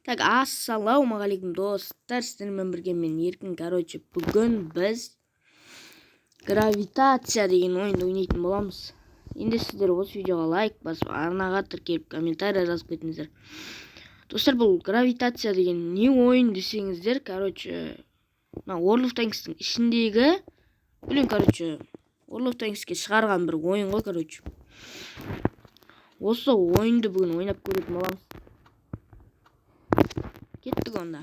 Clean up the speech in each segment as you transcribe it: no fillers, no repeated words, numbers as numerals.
Так, ассалаумағалейкум достар, сіздермен бірге мен Еркін. Бүгін біз гравитация деген ойынды ойнайтын боламыз. Енді сіздер осы видеоға лайк басып, арнаға тіркеліп, комментарий жазып кетіңіздер. Достар, бұл гравитация деген не ойын десеңіздер, World of Tanks'тың ішіндегі, World of Tanks'ке шығарған бір ойын ғой, Осы ойынды бүгін ойнап көретін боламыз. Кеттік онда.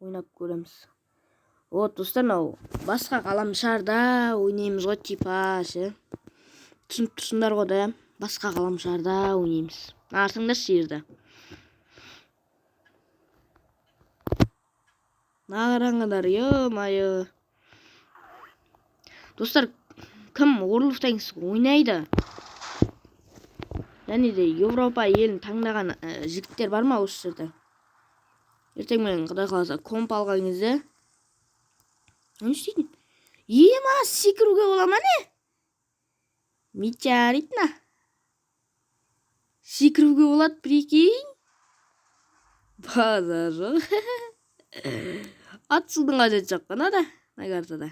Ойнап көреміз. Достар, басқа ғаламшарда ойнаймыз ғой, типа, түсініп тұрсыңдар ғой да, басқа ғаламшарда ойнаймыз. Артыңдар шерді. Нағараңыздар, ё-майы. Достар, кім World of Tanks ойнайды? Және де Европа елін таңдаған жігіттер бар ма осы жерде? Ертең мен құдай қаласа комп алған кезде. Не істейтін? Ема, секіруге бола ма не? Метеоритна. Секіруге болады, прикинь. Базар жоқ. Ат судың қажеті жоқ қана да, на картада.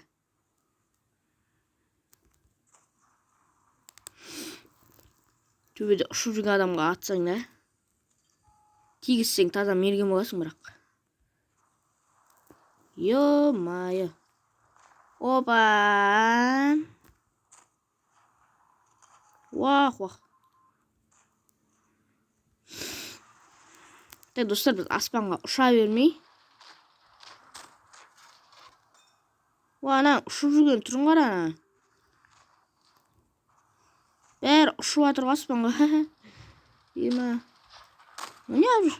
Төбеде ұшып жүрген адамға атсаң да, тигізсең таза мерген боласың бірақ. Ё-майы. Опа. Уах. Так, достар, біз аспанға ұша бермей. Ана, ұшып жүрген түрін қара. Бәрі ұшып атыр аспанға. Ема. Не абыр?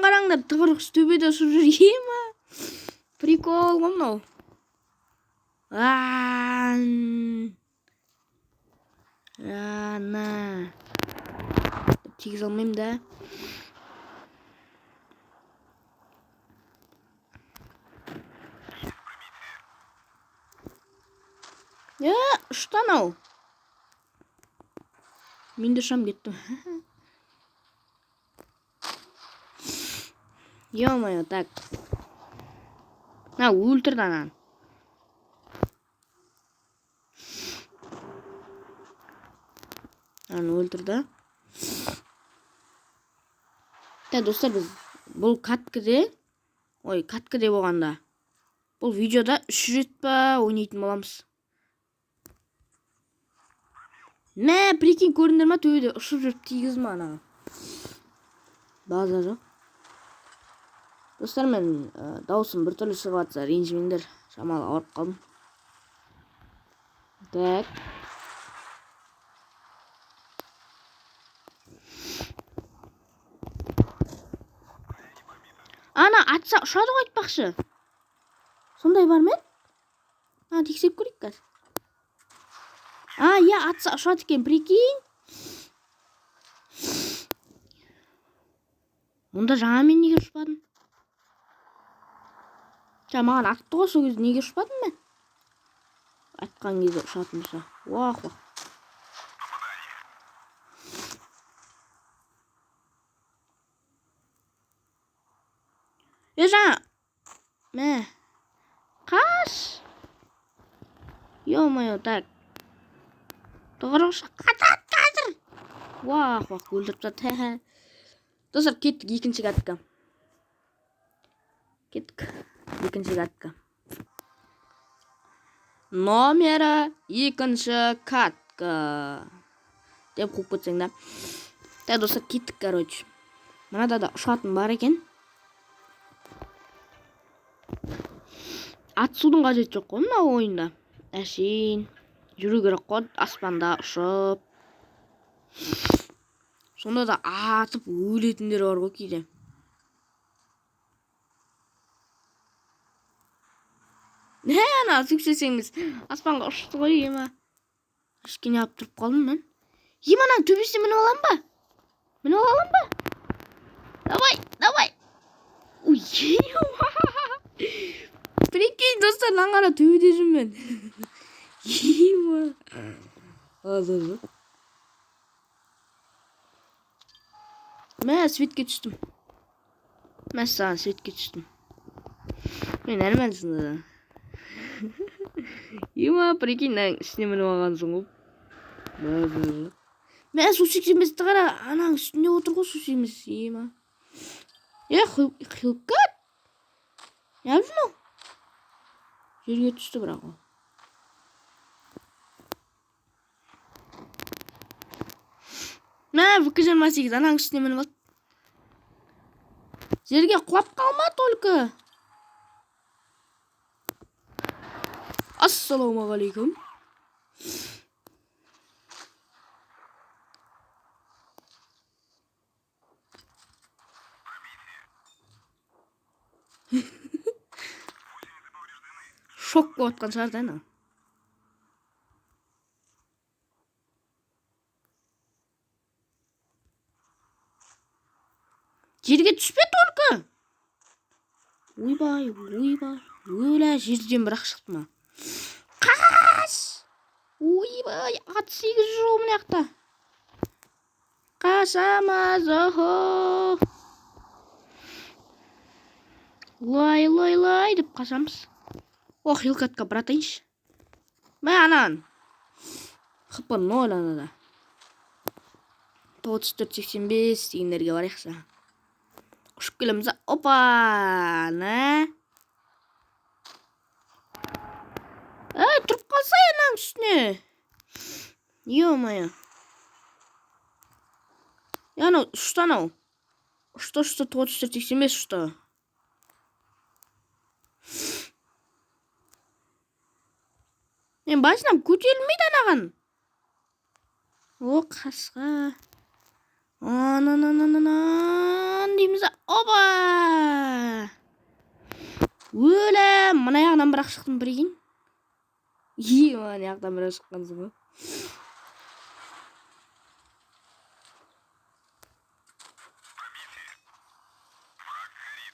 Қараңдар, тығырық төбеде ұшып жүр. Ема. Прикол ғой мынау. Ана. Тегіз алмайым да. Ұштан ау. Мен де ұшам кеттім. Ё-майо, так. Өлтірді анан. Өлтірді. Так, достар, біз бұл каткіде болғанда. Бұл видеода 3 рет па ойнайтын боламыз. Мә, прикинь, көріңдер ма, төбеде ұшып жүріп тигіз ма ана. База жоқ. Достар, мен даусым бір түрлі шығып атса, ренжімеңдер, шамалы ауырып қалдым. Так. Ана, атса ұшады ғой айтпақшы. Сондай бар мен? Тексеріп көрейік қазір. Я атса ұшады екен, прикинь. Мұнда жаңа мен неге ұшпадым? Маған атты ғой, сол кезде неге ұшпадым мен? Атқан кезде ұшатын ұша. Уах. Жаңа. Мә. Қаш. Ё-майо, так. Тоғырық қатат қазір. Уах, өлдіріп жатты. Достар, кеттік екінші катка. Номері екінші катка. Деп қуып кетсең да. Так, достар, кеттік, Мынада да ұшатын бар екен. Ат судың қажеті жоқ қой мына ойында. Әшейін. Жүру керек қой аспанда ұшып. Сонда да атып өлетіндер бар ғой кейде. Ана, сүксесеңіз аспанға ұшты ғой, ема. Кішкене алып тұрып қалдым мен. Ананың төбесіне мініп алам ба? Давай. Ой, прикинь, достар, қара төбеде жүрмін мен. Ема. Азыр. Мә, светке түстім. Мәссаған, светке түстім. Мен әрмәнсің да. Ема, прикинь, үстіне мініп алғансың ғой. Мә, су сексенбесті қара, анаң үстінде отыр ғой су сексенбес. Ема. Хилкат. Не yapıyorsun o? Жерге түсті бірақ ол. Мә, ВК-28 анаң үстіне мініп алды. Жерге құлап қалма только. Ассалаумағалейкум. Шок болып отқан шығар да ана. Жерге түспе только. Ойбай. Өлә, жерден бірақ шықты ма? Қас! Ойбай, 8 жол мына жақта. Қашамыз, охо. Лай деп қашамыз. Ох, хилкатқа братайыншы. Мә, анан. Хыпы 0 анада. 34-85 дегендерге барайықса. Ұшып келеміз. Опа! Нә? Тұрып қалса анаң үстіне. Ё-моё. Яны ұшты анау. Ұшты 34-85 ұшты. Мен басынам көтерілмейді анаған. О, қасқа. Анан дейміз. Опа! Өлі, мұна яғынан бірақ шықтым біреген. Ема, яғдан бірақ шыққансың ба?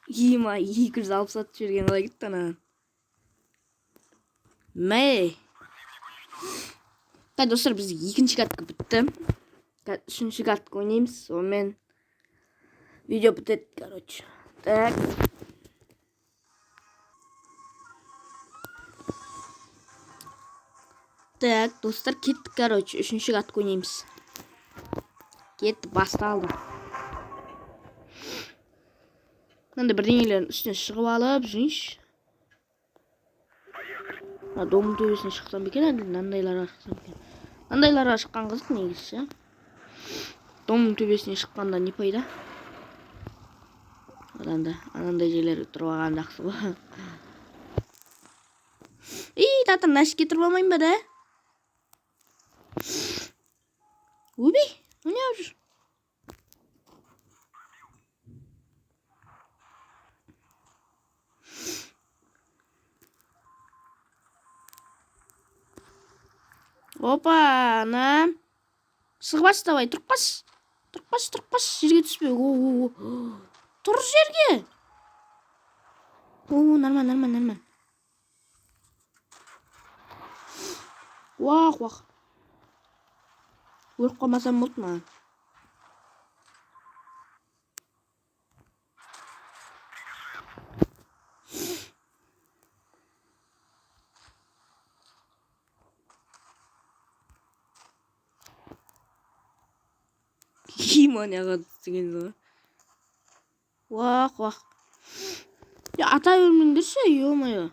Ема, 260 жерген олай кетті анан. Мә. Достар, біз екінші катқа бітті. Үшінші катқа ойнаймыз. Сонымен видео бітеді, короче. Так, достар, кеттік, короче. Үшінші катқа ойнаймыз. Кетті, басталды. Мынандай бірдеңелердің үстіне шығып алып жүрейінші. Домның төбесіне шықсам бекен, әлде мынандайларға шықсам бекен. Мынандайларға шыққан қызық негізі. Домның төбесіне шыққанда не пайда? Одан да анандай жерлерге тұрып алған жақсы ба. Тата нашке тұрып алмайын ба да? Өбей, не алып жүр? Опа, на. Шығып давай, тұрып қас. Жерге түспе. Тұр жерге. Нормально. Уақ. Өліп қалмасам болды ма? Киманяға түскен зор. Уақ. Ата өлмеңдерші, ё-моё.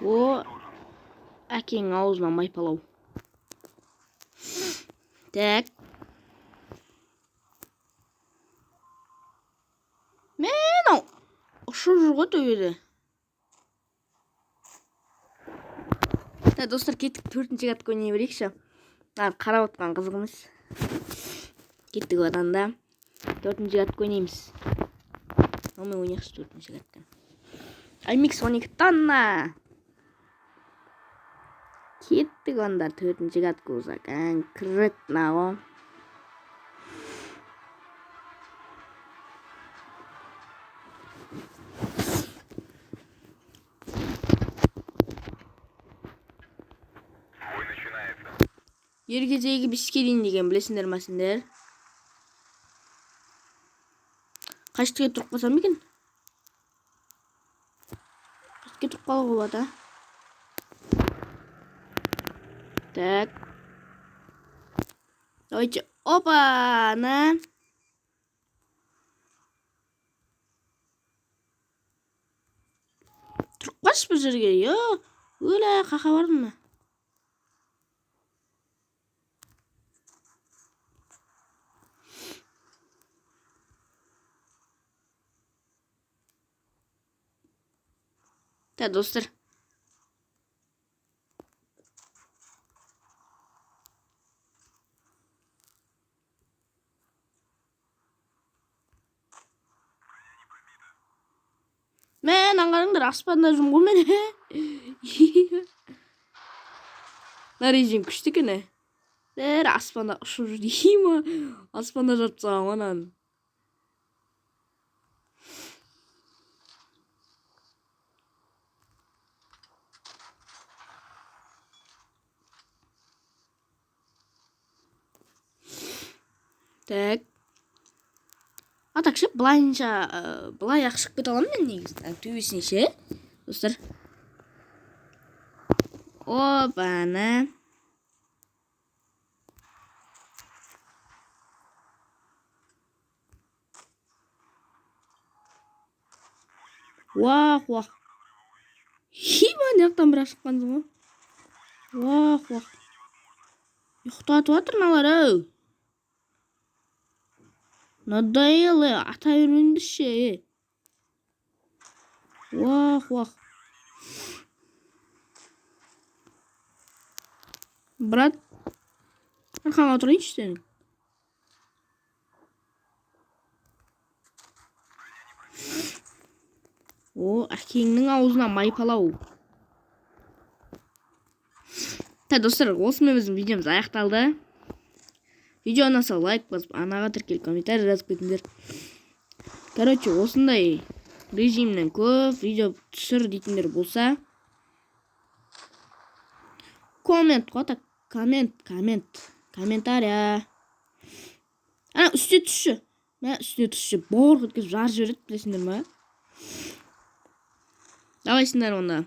О, әкең аузына майпалау. Так. Мен ау. Ұшып жүр ғой төбеде. Достар, кеттік 4-ші катқа ойнай берейікші. Қарап отқан қызық емес. Кеттік одан да 4-ші катқа ойнаймыз. Мен ойнайықшы 4-ші катқа. Аймикс 12 тонна. Кеттік онда 4-ші катқа конкретно ғой. Ер кезегі беске дейін деген білесіңдер ма сендер? Қаштыға тұрып қалсам екен? Қаштыға тұрып қалуға болады. Так. Давайте. Опа! На. Тұрып қалшы бір жерге. Йо. Өлә, қақа бардың ма? Та, достар. Мен аңғарыңдар аспанда жүрмін ғой мен. Мына режим күшті екен. Бәрі аспанда ұшып жүр дей ма? Аспанда жатып салған онан. Так. А так ше, былайынша, былай ақшып кете аламын мен негізі. Төбесіне ше, достар. Опа-на. Уах. Хима, не жақтан бір ашыққансың ғой. Уах. Ұйықтатып жатыр мыналар, ау. Надоело, ата бермеңдер ше. Уах. Брат, арқаңа отырайыншы сенің. О, әкеңнің аузына майпалау. Та, достар, осымен біздің видеомыз аяқталды. Видео ұнаса лайк басып, анаға тіркеліп комментарий жазып кетіңдер. Короче, осындай режимнен көп видео түсір дейтіндер болса, комментария. Ана, үстіне түсші. Бауыр өткізіп жарып жібереді, білесіңдер ма? Давайсыңдар онда.